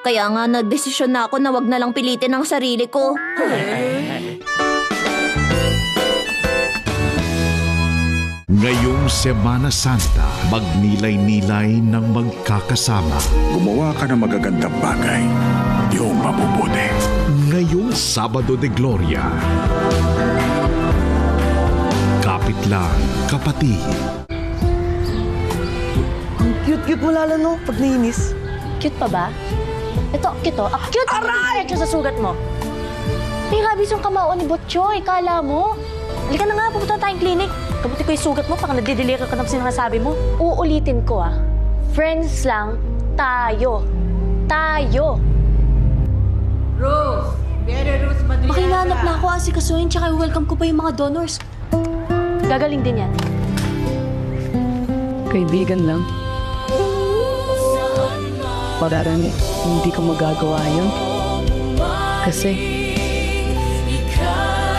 Kaya nga nagdesisyon na ako na wag na lang pilitin ang sarili ko. Ngayong Semana Santa, magnilay-nilay ng magkakasama. Gumawa ka ng magagandang bagay. Yung mabubuti. Ngayong Sabado de Gloria. Kapit lang, kapatid. Ang cute-cute mo lalo, no? Pag nainis. Cute pa ba? Ito, cute oh. Cute! Aray! Sa sugat mo. May rabies yung kamao ni Butchoy. Kala mo. Halika na nga, pupunta tayong clinic. Kabuti ko yung sugat mo, baka nadidelira ka na sinasabi mo. Uulitin ko Friends lang, tayo. Tayo. Rose! Rose Madriaga. Makilanap na ako, asikasuhin, tsaka welcome ko pa yung mga donors. Gagaling din yan. Kaibigan lang. Parang hindi ko magagawa yun. Kasi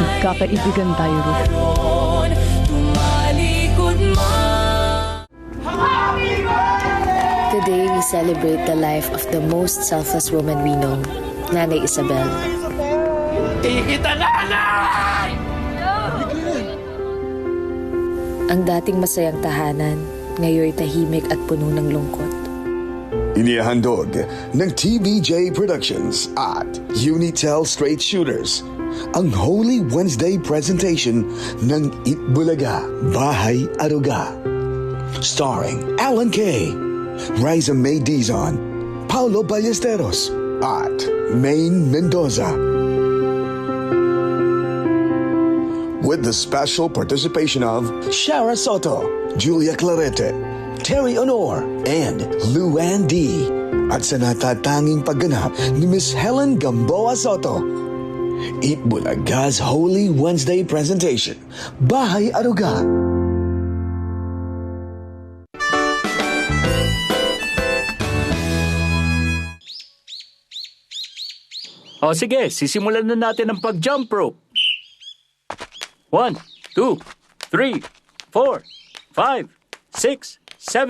magkakaibigan tayo, Ruth. Today, we celebrate the life of the most selfless woman we know, Nanay Isabel. Ang dating masayang tahanan, ngayon tahimik at puno ng lungkot. Inihahandog ng TVJ Productions at Unitel Straight Shooters ang Holy Wednesday presentation ng Itbulaga, Bahay Aruga. Starring Alan Kay, Riza May Dizon, Paulo Ballesteros at Maine Mendoza. With the special participation of Shara Soto, Julia Clarete, Terry Honor, and Luann D. At sa natatanging pagganap ni Miss Helen Gamboa Soto. Itbulaga's Holy Wednesday presentation, Bahay Aruga. O sige, sisimulan na natin ang pag-jump rope. 1, 2, 3, 4, 5, 6, 7.